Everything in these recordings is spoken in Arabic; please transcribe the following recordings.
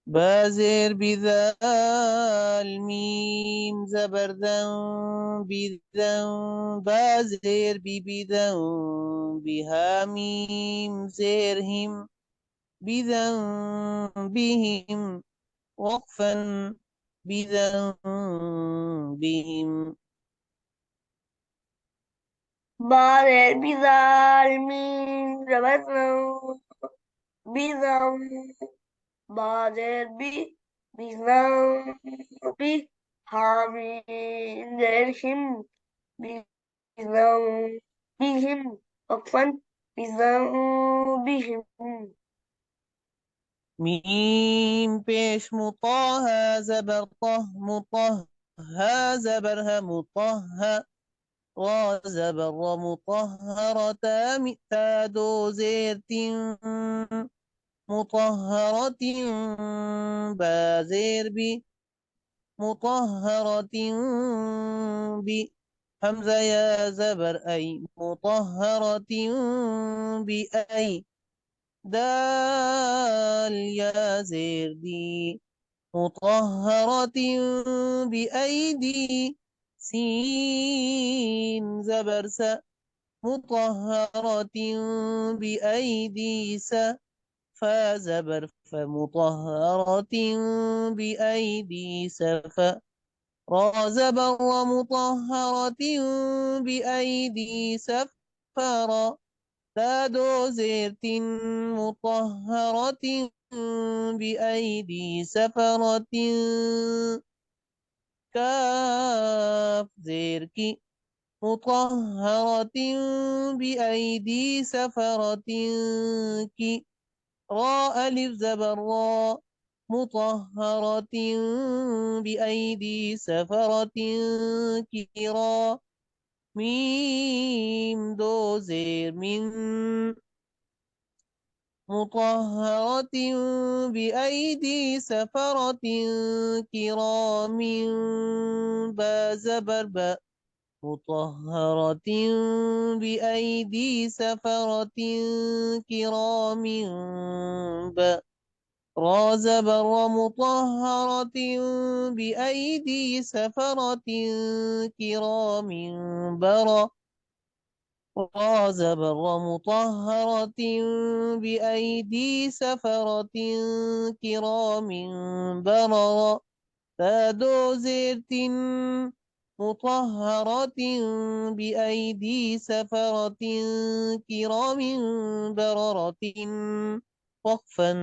بازر بذا الميم زبردا بذا بازر ببذا بها ميم زيرهم بذنبهم وقفا بذنبهم. بعد بظالمين ربطنا بذنب بعد بذنب حامين ذرهم بذنبهم وقفا بذنبهم. ميم بيش مطاها زبر طه مطه ها زبرها مطه را زبر مطهرة تادو زيت مطهرة بازير مطهرة همزة يا زبر أي مطهرة بأي دال يا زير دي مطهرة بأيدي سين زبر س مطهرة بأيدي س فزبر فمطهرة بأيدي سف را زبر مطهرة بأيدي سفر تادو زيت مطهرة بأيدي سفرة كاف زيرك مطهرة بأيدي سفرة كي را ألف زبر را مطهرة بأيدي سفرة كرا ميم دو زير من مطهرة بأيدي سفرة كرام با زبر با مطهرة بأيدي سفرة كرام با را زبر مطهرة بأيدي سفرة كرام برا را زبر مطهرة بأيدي سفرة كرام بررا تادو زيت مطهرة بأيدي سفرة كرام بررة وقفا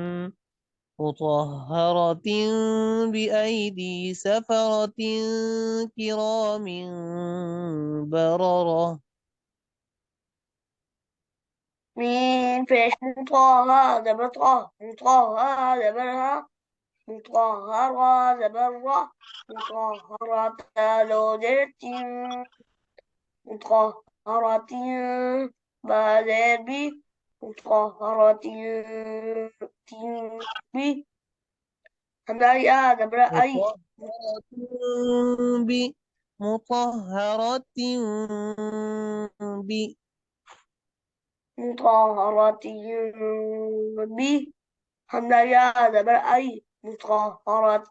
مطهرة بأيدي سفرة كرام بررة. مين فيش مطهرة زبر طه مطهرة زبرها مطهرة زبرة مطهرة لودرت مطهرة بادربي مطهرة بي همداني زبر أي مطهرة مطهرة ب مطهرة بي همداني زبر أي مطهرة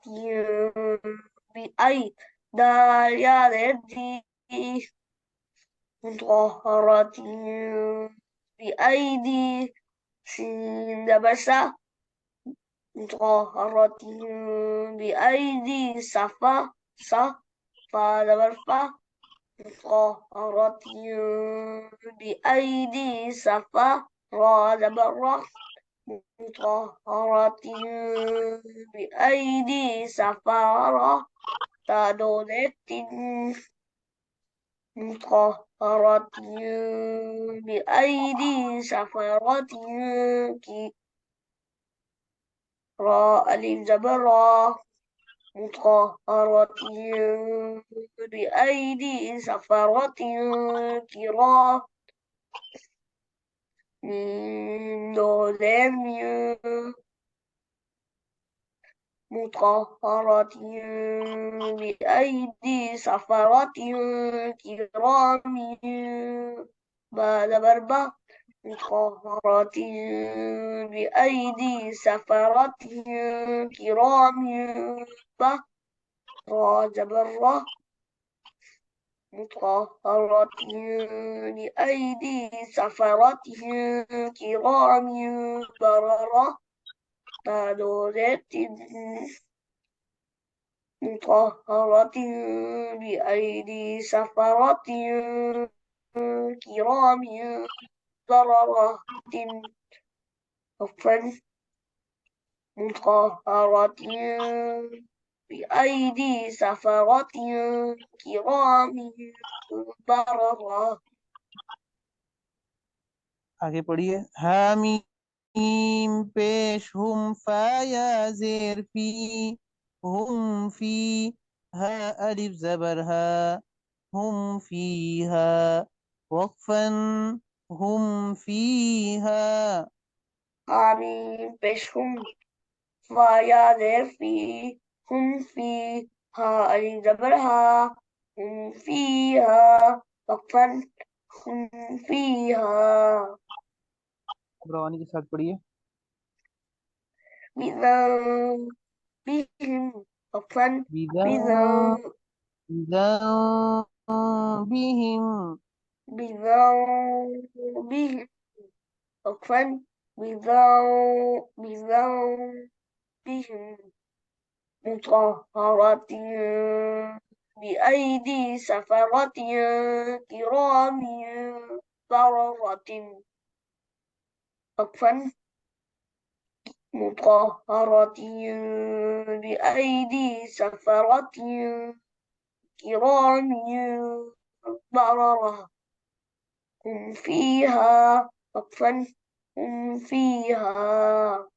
بأي داليا ردي مطهرة بأيدي سين دبسة مطهرة بأيدي صفا صفا دبرفة مطهرة بأيدي صفا را دبرة مطهرة بأيدي سفارة تدونت مطهرة بأيدي سفرة را ألف زبر را مطهرة بأيدي سفرة كرام من دون مطهرة بأيدي سفرة كرام بعد بربة مطهرة بأيدي سفرة كرام بررة مطهرة بأيدي سفرة كرام بررة قادرة مطهرة بأيدي سفرة كرام بررة عفوا مطهرة بأيدي سفرة كرام بررة आगे पढ़िए हामीम पेश हम फाया जेर फी हम फी हा अलिफ जबर हा हम फीहा वक्फन हम फीहा حاميم بشهم فايا في هم فيها ألف زبرها هم فيها وقفا هم فيها अब रवानी के साथ पढ़िए بذنبهم وقفا बिज़ा بذنب बिज़ा बिहिम بذنبهم وقفا بذنبهم مطهرة بأيدي سفرة كرام بررة عفوا مطهرة بأيدي سفرة كرام بررة هم فيها عفوا هم فيها